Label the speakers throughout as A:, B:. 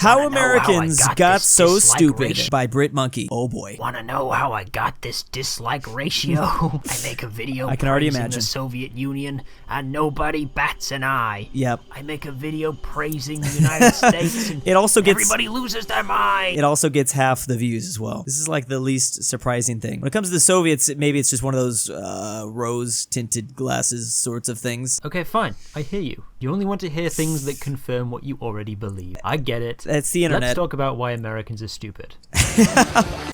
A: How Americans Got So Stupid by Brit Monkey. Oh boy.
B: Wanna know how I got this dislike ratio? I make a video
A: I can already
B: praising
A: imagine.
B: the Soviet Union and nobody bats an eye.
A: Yep.
B: I make a video praising the United States and
A: It also gets
B: everybody loses their mind.
A: It also gets half the views as well. This is like the least surprising thing. When it comes to the Soviets, maybe it's just one of those rose-tinted glasses sorts of things.
B: Okay, fine. I hear you. You only want to hear things that confirm what you already believe. I get it.
A: That's the internet.
B: Let's talk about why Americans are stupid.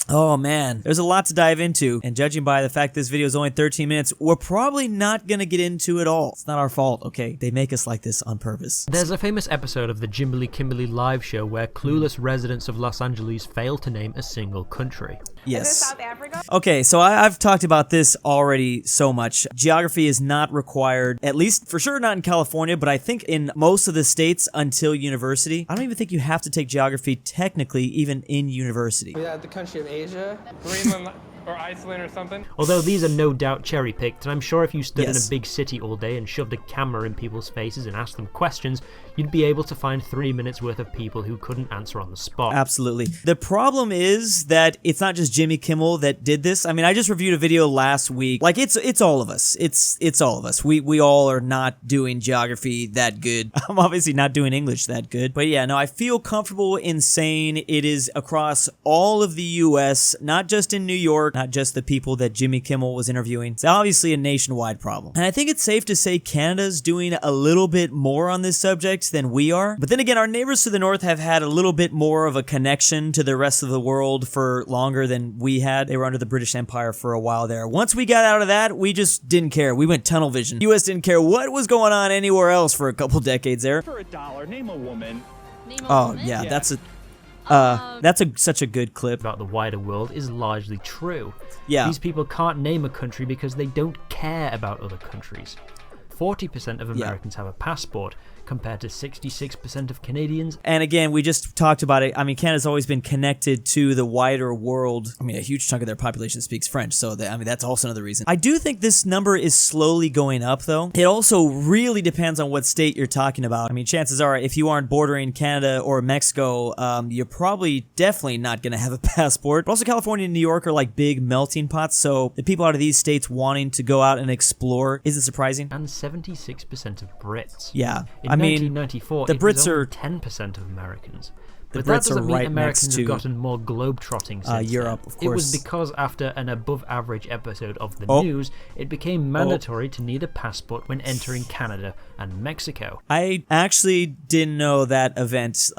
A: Oh man, there's a lot to dive into, and judging by the fact this video is only 13 minutes, we're probably not gonna get into it all. It's not our fault, okay? They make us like this on purpose.
B: There's a famous episode of the Jimberly Kimberly live show where clueless residents of Los Angeles fail to name a single country.
A: Yes.
C: South Africa?
A: Okay, so I've talked about this already so much. Geography is not required, at least for sure not in California, but I think in most of the states until university. I don't even think you have to take geography technically even in university.
D: Yeah, the country of Asia, Greenland or Iceland or something.
B: Although these are no doubt cherry-picked, and I'm sure if you stood in
A: Yes.
B: a big city all day and shoved a camera in people's faces and asked them questions, you'd be able to find 3 minutes worth of people who couldn't answer on the spot.
A: Absolutely. The problem is that it's not just Jimmy Kimmel that did this. I mean, I just reviewed a video last week. Like, it's all of us. It's all of us. We all are not doing geography that good. I'm obviously not doing English that good. But yeah, no, I feel comfortable in saying it is across all of the U.S., not just in New York, not just the people that Jimmy Kimmel was interviewing. It's obviously a nationwide problem. And I think it's safe to say Canada's doing a little bit more on this subject than we are. But then again, our neighbors to the north have had a little bit more of a connection to the rest of the world for longer than we had. They were under the British Empire for a while there. Once we got out of that, we just didn't care. We went tunnel vision. US didn't care what was going on anywhere else for a couple decades there.
E: For $1, name a woman.
A: Oh, yeah, that's such a good clip.
B: About the wider world is largely true.
A: Yeah.
B: These people can't name a country because they don't care about other countries. 40% of Americans have a passport, compared to 66% of Canadians.
A: And again, we just talked about it. I mean, Canada's always been connected to the wider world. I mean, a huge chunk of their population speaks French, so that's also another reason. I do think this number is slowly going up, though. It also really depends on what state you're talking about. I mean, chances are, if you aren't bordering Canada or Mexico, you're probably definitely not going to have a passport. But also, California and New York are like big melting pots, so the people out of these states wanting to go out and explore isn't surprising.
B: And 76% of Brits.
A: Yeah.
B: In 1994,
A: the
B: it was
A: Brits
B: only
A: are
B: 10% of Americans.
A: The
B: But
A: Brits
B: that doesn't
A: are
B: mean
A: right
B: Americans
A: next
B: have
A: to
B: gotten more globe-trotting since
A: Europe,
B: then.
A: of
B: It was
A: course.
B: because after an above-average episode of the
A: Oh.
B: news, it became mandatory to need a passport when entering Canada and Mexico.
A: I actually didn't know that event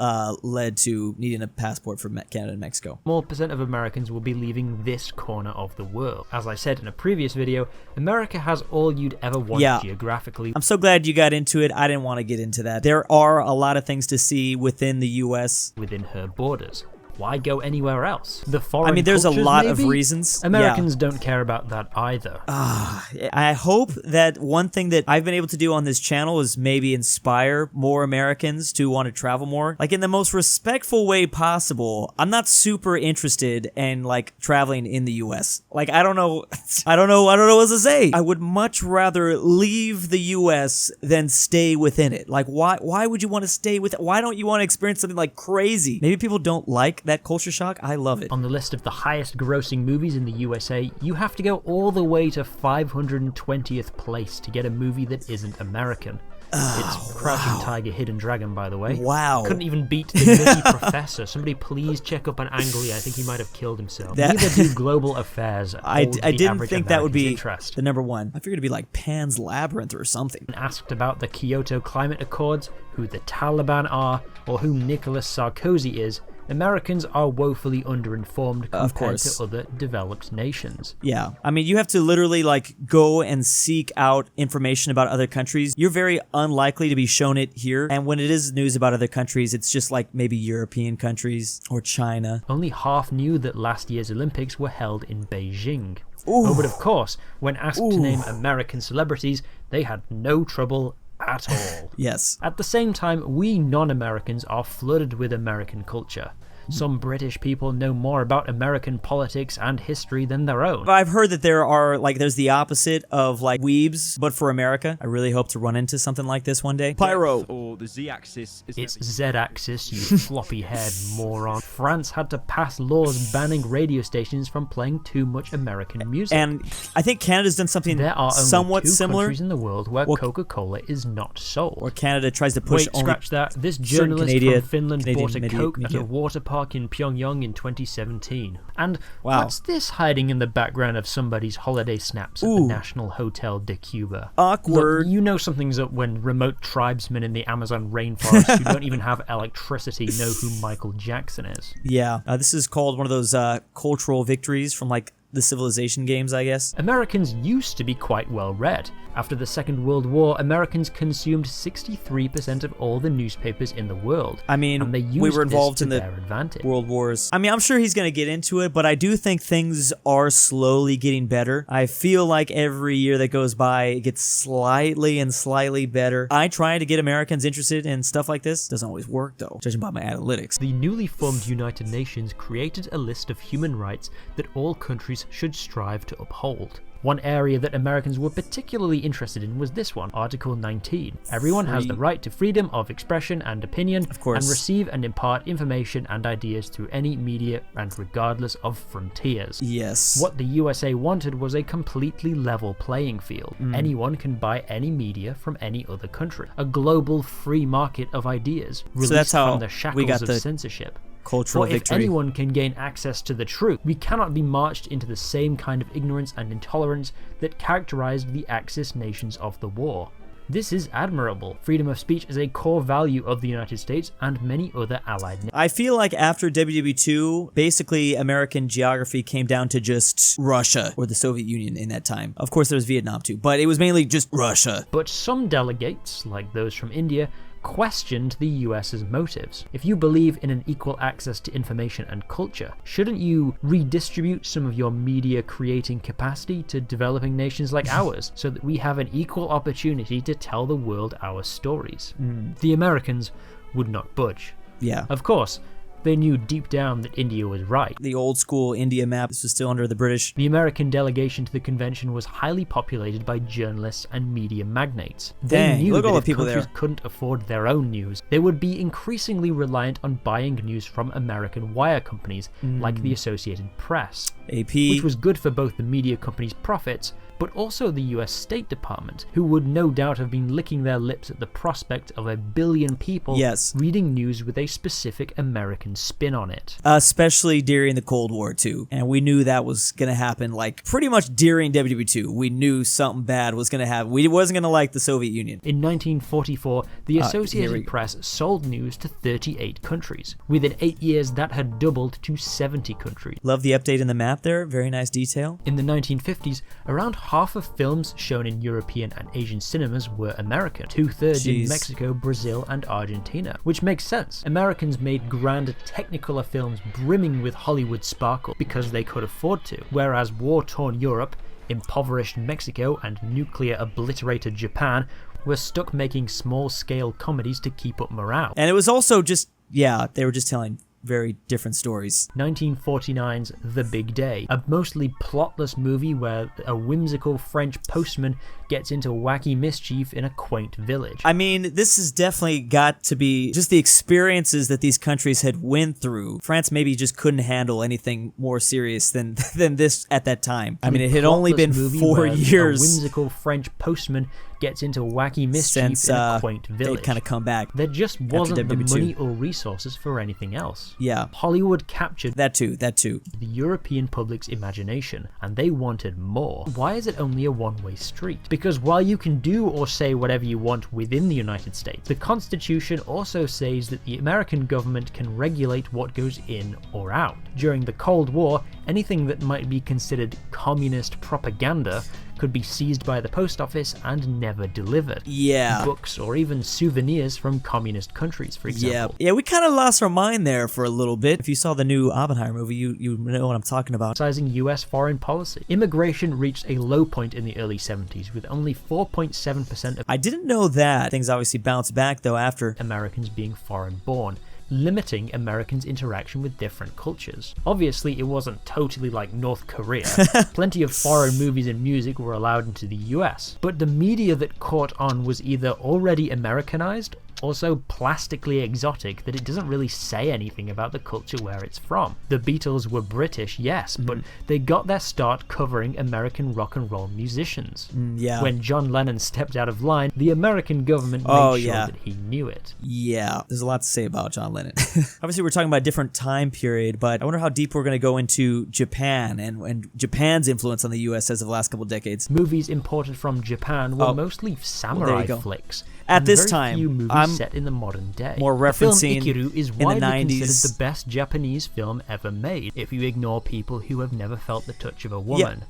A: led to needing a passport for Canada and Mexico.
B: More percent of Americans will be leaving this corner of the world. As I said in a previous video, America has all you'd ever want geographically.
A: I'm so glad you got into it. I didn't want to get into that. There are a lot of things to see within the U.S.
B: Within her borders. Why go anywhere else? The foreign
A: there's a
B: cultures,
A: lot of
B: maybe?
A: reasons.
B: Americans don't care about that either.
A: I hope that one thing that I've been able to do on this channel is maybe inspire more Americans to want to travel more. Like, in the most respectful way possible. I'm not super interested in, like, traveling in the U.S. Like, I don't know what to say. I would much rather leave the U.S. than stay within it. Like, why would you want to stay with it? Why don't you want to experience something like crazy? Maybe people don't like that culture shock. I love it.
B: On the list of the highest grossing movies in the USA, you have to go all the way to 520th place to get a movie that isn't American. It's Crouching Tiger, Hidden Dragon, by the way.
A: Wow.
B: Couldn't even beat The Nutty Professor. Somebody please check up on Ang Lee. I think he might have killed himself. Neither do Global Affairs.
A: I didn't think that would be
B: interest.
A: the number one. I figured it'd be like Pan's Labyrinth or something.
B: Asked about the Kyoto Climate Accords, who the Taliban are, or who Nicolas Sarkozy is, Americans are woefully underinformed compared to other developed nations.
A: Yeah. I mean, you have to literally, like, go and seek out information about other countries. You're very unlikely to be shown it here. And when it is news about other countries, it's just like maybe European countries or China.
B: Only half knew that last year's Olympics were held in Beijing.
A: Ooh.
B: Oh, but of course, when asked to name American celebrities, they had no trouble at all.
A: Yes.
B: At the same time, we non-Americans are flooded with American culture. Some British people know more about American politics and history than their own.
A: I've heard that there's the opposite of like weebs, but for America. I really hope to run into something like this one day. Pyro.
C: Or the Z-axis is
B: It's Z-axis, you floppy-haired moron. France had to pass laws banning radio stations from playing too much American music.
A: And I think Canada's done something
B: there are only
A: somewhat
B: two
A: similar.
B: countries in the world where Coca-Cola is not sold.
A: Or Canada tries to push
B: Wait, scratch that. This journalist from Finland bought a Coke at a water park in Pyongyang in 2017. And what's this hiding in the background of somebody's holiday snaps at the National Hotel de Cuba?
A: Awkward.
B: Look, you know something's up when remote tribesmen in the Amazon rainforest who don't even have electricity know who Michael Jackson is.
A: Yeah, this is called one of those cultural victories from like the civilization games, I guess.
B: Americans used to be quite well read. After the Second World War, Americans consumed 63% of all the newspapers in the world.
A: I mean,
B: and they used
A: we were involved
B: this to
A: in the
B: their advantage.
A: World Wars. I mean, I'm sure he's going to get into it, but I do think things are slowly getting better. I feel like every year that goes by, it gets slightly better. I try to get Americans interested in stuff like this. Doesn't always work, though, judging by my analytics.
B: The newly formed United Nations created a list of human rights that all countries should strive to uphold. One area that Americans were particularly interested in was this one, Article 19. Everyone has the right to freedom of expression and opinion, and receive and impart information and ideas through any media and regardless of frontiers.
A: Yes.
B: What the USA wanted was a completely level playing field. Anyone can buy any media from any other country. A global free market of ideas, released from the shackles of censorship.
A: Cultural
B: For if anyone can gain access to the truth, we cannot be marched into the same kind of ignorance and intolerance that characterized the Axis nations of the war. This is admirable. Freedom of speech is a core value of the United States and many other allied nations.
A: I feel like after WW2, basically American geography came down to just Russia or the Soviet Union in that time. Of course, there was Vietnam too, but it was mainly just Russia.
B: But some delegates, like those from India, questioned the US's motives. If you believe in an equal access to information and culture, shouldn't you redistribute some of your media creating capacity to developing nations like ours so that we have an equal opportunity to tell the world our stories? The Americans would not budge.
A: Yeah.
B: Of course, they knew deep down that India was right.
A: The old school India map, this was still under the British.
B: The American delegation to the convention was highly populated by journalists and media magnates.
A: Dang,
B: they knew
A: look at
B: that
A: all
B: if
A: the people
B: countries
A: there.
B: couldn't afford their own news, they would be increasingly reliant on buying news from American wire companies like the Associated Press,
A: AP.
B: which was good for both the media companies' profits but also the US State Department, who would no doubt have been licking their lips at the prospect of 1 billion people reading news with a specific American spin on it.
A: Especially during the Cold War, too. And we knew that was going to happen, like, pretty much during WW2. We knew something bad was going to happen. We wasn't going to like the Soviet Union.
B: In 1944, the Associated Press sold news to 38 countries. Within 8 years, that had doubled to 70 countries.
A: Love the update in the map there. Very nice detail.
B: In the 1950s, around half of films shown in European and Asian cinemas were American, 2/3 in Mexico, Brazil, and Argentina, which makes sense. Americans made grand Technicolor films brimming with Hollywood sparkle because they could afford to, whereas war-torn Europe, impoverished Mexico, and nuclear-obliterated Japan were stuck making small-scale comedies to keep up morale.
A: And it was also just, they were just telling very different stories.
B: 1949's The Big Day, a mostly plotless movie where a whimsical French postman gets into wacky mischief in a quaint village.
A: I mean, this has definitely got to be just the experiences that these countries had went through. France maybe just couldn't handle anything more serious than this at that time. I mean, it had only been 4 years.
B: A whimsical French postman gets into wacky mischief in a quaint village.
A: They'd kind of come back.
B: There just wasn't the money or resources for anything else.
A: Yeah.
B: Hollywood captured
A: that too.
B: The European public's imagination, and they wanted more. Why is it only a one-way street? Because while you can do or say whatever you want within the United States, the Constitution also says that the American government can regulate what goes in or out. During the Cold War, anything that might be considered communist propaganda could be seized by the post office and never delivered.
A: Yeah.
B: Books or even souvenirs from communist countries, for example.
A: Yeah, we kind of lost our mind there for a little bit. If you saw the new Oppenheimer movie, you know what I'm talking about.
B: Sizing US foreign policy. Immigration reached a low point in the early 70s with only 4.7% of...
A: I didn't know that. Things obviously bounced back, though, after...
B: Americans being foreign born. limiting Americans' interaction with different cultures. Obviously, it wasn't totally like North Korea. Plenty of foreign movies and music were allowed into the US, but the media that caught on was either already Americanized or so plastically exotic that it doesn't really say anything about the culture where it's from. The Beatles were British, yes, but they got their start covering American rock and roll musicians. When John Lennon stepped out of line, the American government made sure that he knew it.
A: Yeah, there's a lot to say about John Lennon. Obviously, we're talking about a different time period, but I wonder how deep we're going to go into Japan and Japan's influence on the US as of the last couple decades.
B: Movies imported from Japan were mostly samurai flicks.
A: At this time,
B: few movies set in the modern day.
A: More referencing
B: the film Ikiru is
A: in the
B: widely
A: 90s.
B: considered the best Japanese film ever made, if you ignore people who have never felt the touch of a woman.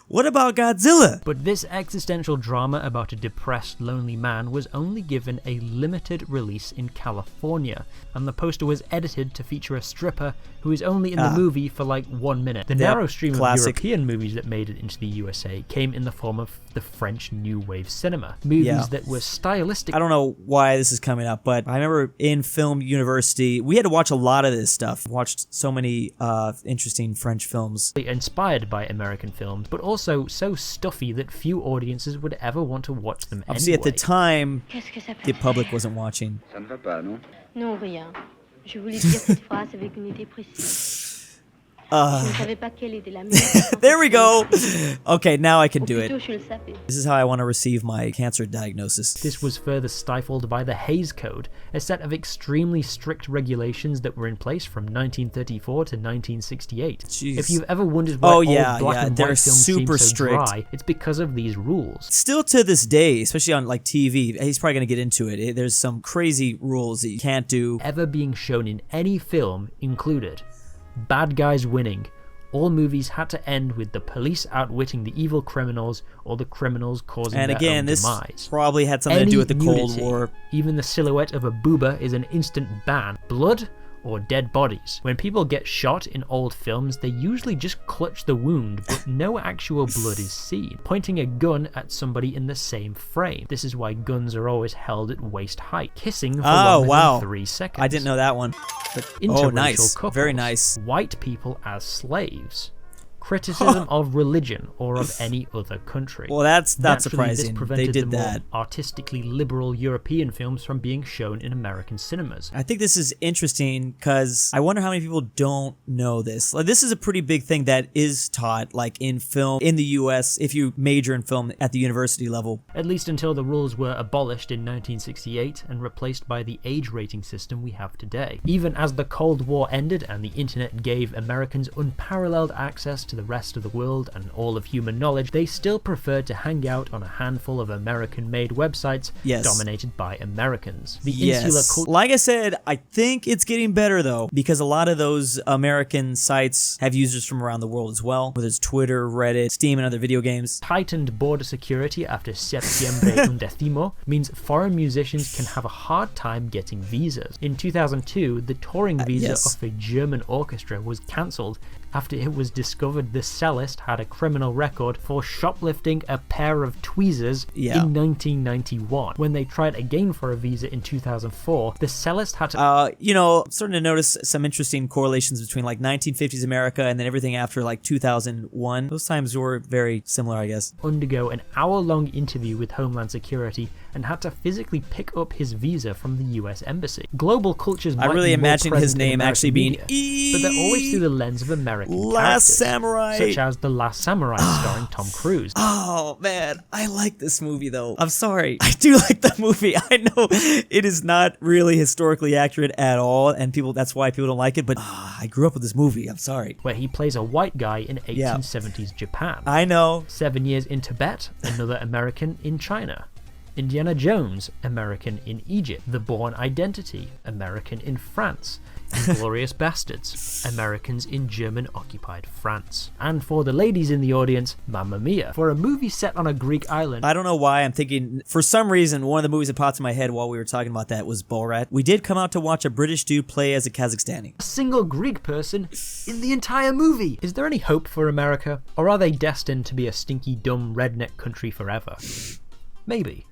A: What about Godzilla?
B: But this existential drama about a depressed, lonely man was only given a limited release in California, and the poster was edited to feature a stripper who is only in the movie for like 1 minute. The narrow stream of European movies that made it into the USA came in the form of the French New Wave cinema. Movies that were stylistic.
A: I don't know why this is coming up, but I remember in film university, we had to watch a lot of this stuff. Watched so many interesting French films.
B: Inspired by American films, but also so stuffy that few audiences would ever want to watch them
A: Obviously,
B: anyway.
A: at the time, the public wasn't watching.
C: Ça ne va pas, non?
E: Non, rien. Je voulais dire cette phrase avec une idée précise. Je ne savais pas quelle était la meilleure.
A: There we go. Okay, now I can do it.
E: Plutôt, je le savais.
A: This is how I want to receive my cancer diagnosis.
B: This was further stifled by the Hays Code, a set of extremely strict regulations that were in place from 1934 to 1968.
A: Jeez.
B: If you've ever wondered why old black and
A: they're
B: white films
A: super
B: seem so
A: strict.
B: dry, it's because of these rules.
A: Still to this day, especially on like TV, he's probably going to get into it. There's some crazy rules that you can't do.
B: Ever being shown in any film included bad guys winning. All movies had to end with the police outwitting the evil criminals or the criminals causing
A: And
B: their
A: again,
B: own
A: this
B: demise.
A: probably had something to do with the Cold
B: nudity,
A: War.
B: Even the silhouette of a booba is an instant ban. Blood or dead bodies. When people get shot in old films, they usually just clutch the wound, but no actual blood is seen, pointing a gun at somebody in the same frame. This is why guns are always held at waist height. Kissing for longer than 3 seconds.
A: I didn't know that one. But,
B: Interracial
A: nice.
B: couples.
A: Very nice.
B: White people as slaves. Criticism of religion or of any other country.
A: Well, that's not
B: Naturally,
A: surprising.
B: This prevented
A: They did
B: the more
A: that.
B: artistically liberal European films from being shown in American cinemas.
A: I think this is interesting because I wonder how many people don't know this. Like, this is a pretty big thing that is taught, like in film in the US, if you major in film at the university level.
B: At least until the rules were abolished in 1968 and replaced by the age rating system we have today. Even as the Cold War ended and the internet gave Americans unparalleled access to the rest of the world and all of human knowledge, they still preferred to hang out on a handful of American-made websites dominated by Americans. The insular culture.
A: Like I said, I think it's getting better though, because a lot of those American sites have users from around the world as well, whether it's Twitter, Reddit, Steam, and other video games.
B: Tightened border security after Septiembre Undécimo means foreign musicians can have a hard time getting visas. In 2002, the touring visa of a German orchestra was cancelled after it was discovered the cellist had a criminal record for shoplifting a pair of tweezers in 1991. When they tried again for a visa in 2004, the cellist had to...
A: you know, I'm starting to notice some interesting correlations between like 1950s America and then everything after like 2001. Those times were very similar, I guess.
B: Undergo an hour-long interview with Homeland Security and had to physically pick up his visa from the US Embassy. Global cultures might
A: I really
B: be more
A: imagine his
B: present in
A: name
B: American
A: actually being
B: media, but they're always through the lens of American
A: Last
B: characters,
A: Samurai,
B: such as The Last Samurai starring Tom Cruise.
A: Oh man, I like this movie though. I'm sorry, I do like the movie. I know it is not really historically accurate at all, and that's why people don't like it, but I grew up with this movie. I'm sorry.
B: Where he plays a white guy in 1870s Japan.
A: I know.
B: 7 years in Tibet, another American in China. Indiana Jones, American in Egypt. The Bourne Identity, American in France. Inglourious Bastards, Americans in German-occupied France. And for the ladies in the audience, Mamma Mia. For a movie set on a Greek island...
A: I don't know why I'm thinking... For some reason, one of the movies that popped in my head while we were talking about that was Borat. We did come out to watch a British dude play as a Kazakhstani.
B: A single Greek person in the entire movie! Is there any hope for America? Or are they destined to be a stinky, dumb, redneck country forever? Maybe.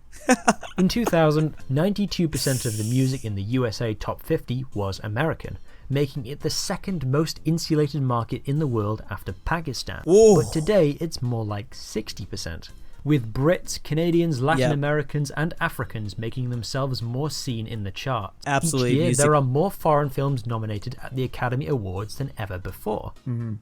B: In 2000, 92% of the music in the USA Top 50 was American, making it the second most insulated market in the world after Pakistan.
A: Whoa.
B: But today, it's more like 60%. With Brits, Canadians, Latin Americans, and Africans making themselves more seen in the charts.
A: Absolutely.
B: Each year, there are more foreign films nominated at the Academy Awards than ever before.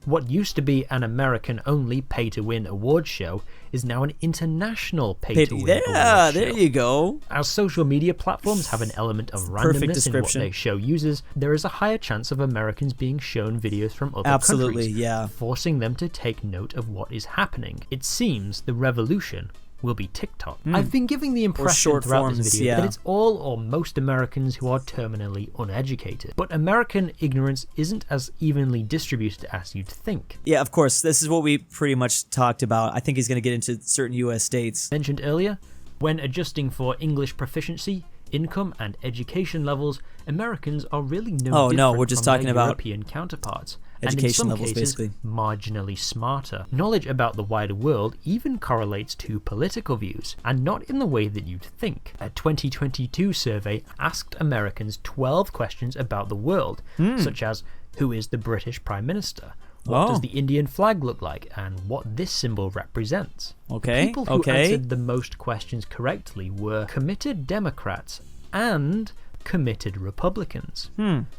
B: What used to be an American-only pay-to-win awards show is now an international pay-to-win awards show.
A: There you go.
B: As social media platforms have an element of randomness in what they show users, there is a higher chance of Americans being shown videos from other countries, forcing them to take note of what is happening. It seems the revolution will be TikTok. I've been giving the impression throughout this video that it's all or most Americans who are terminally uneducated. But American ignorance isn't as evenly distributed as you'd think.
A: Yeah, of course. This is what we pretty much talked about. I think he's going to get into certain US states.
B: Mentioned earlier, when adjusting for English proficiency, income, and education levels, Americans are really no different
A: we're just
B: from
A: talking
B: their
A: about
B: European counterparts.
A: education
B: and in some
A: levels,
B: cases,
A: basically.
B: marginally smarter. Knowledge about the wider world even correlates to political views, and not in the way that you'd think. A 2022 survey asked Americans 12 questions about the world, such as, who is the British Prime Minister? What does the Indian flag look like, and what this symbol represents?
A: Okay,
B: People who answered the most questions correctly were committed Democrats and committed Republicans.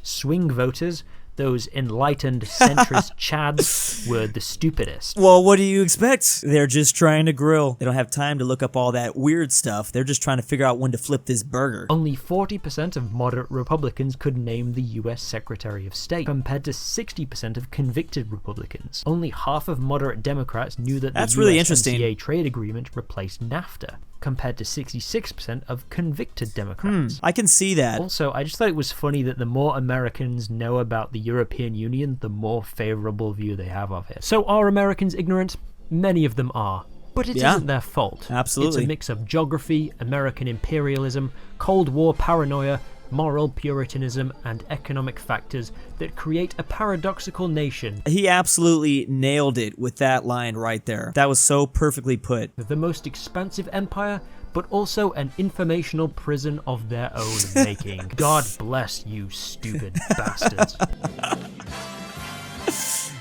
B: Swing voters, those enlightened centrist chads, were the stupidest.
A: Well, what do you expect? They're just trying to grill. They don't have time to look up all that weird stuff. They're just trying to figure out when to flip this burger.
B: Only 40% of moderate Republicans could name the US Secretary of State, compared to 60% of convicted Republicans. Only half of moderate Democrats knew that the USMCA trade agreement replaced NAFTA, compared to 66% of convicted Democrats.
A: I can see that.
B: Also, I just thought it was funny that the more Americans know about the European Union, the more favourable view they have of it. So are Americans ignorant? Many of them are. But it isn't their fault.
A: Absolutely.
B: It's a mix of geography, American imperialism, Cold War paranoia, moral puritanism, and economic factors that create a paradoxical nation.
A: He absolutely nailed it with that line right there. That was so perfectly put.
B: The most expansive empire, but also an informational prison of their own making. God bless you, stupid bastards.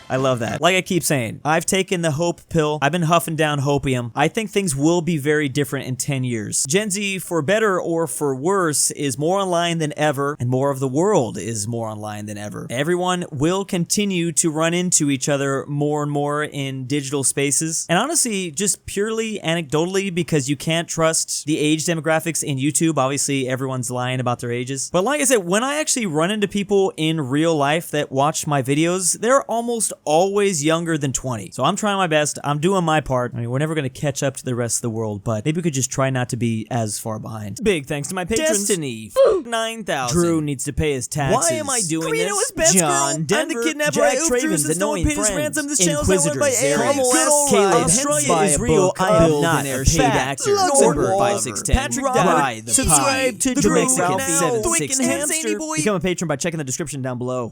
A: I love that. Like I keep saying, I've taken the hope pill. I've been huffing down hopium. I think things will be very different in 10 years. Gen Z, for better or for worse, is more online than ever, and more of the world is more online than ever. Everyone will continue to run into each other more and more in digital spaces. And honestly, just purely anecdotally, because you can't trust the age demographics in YouTube. Obviously, everyone's lying about their ages. But like I said, when I actually run into people in real life that watch my videos, they're almost always younger than 20. So I'm trying my best. I'm doing my part. I mean, we're never going to catch up to the rest of the world, but maybe we could just try not to be as far behind. Big thanks to my patrons. Destiny 9000. Drew needs to pay his taxes. Why am I doing this? JohnDenver,
C: I'm the kidnapper.
A: Jack
C: Traven's
A: annoying friends.
C: Ransom. This channel's not run by
A: InquisitorXarius,
C: Carmel
A: Caleb,
C: Saida is real. I am not a paid actor.
A: LuxembourgLover,
C: Patrick
A: RyeThePie,
C: subscribe to
A: The Great
C: Ralphy,
A: Mexican 716
C: Twickenhamster.
A: Become a patron by checking the description down below.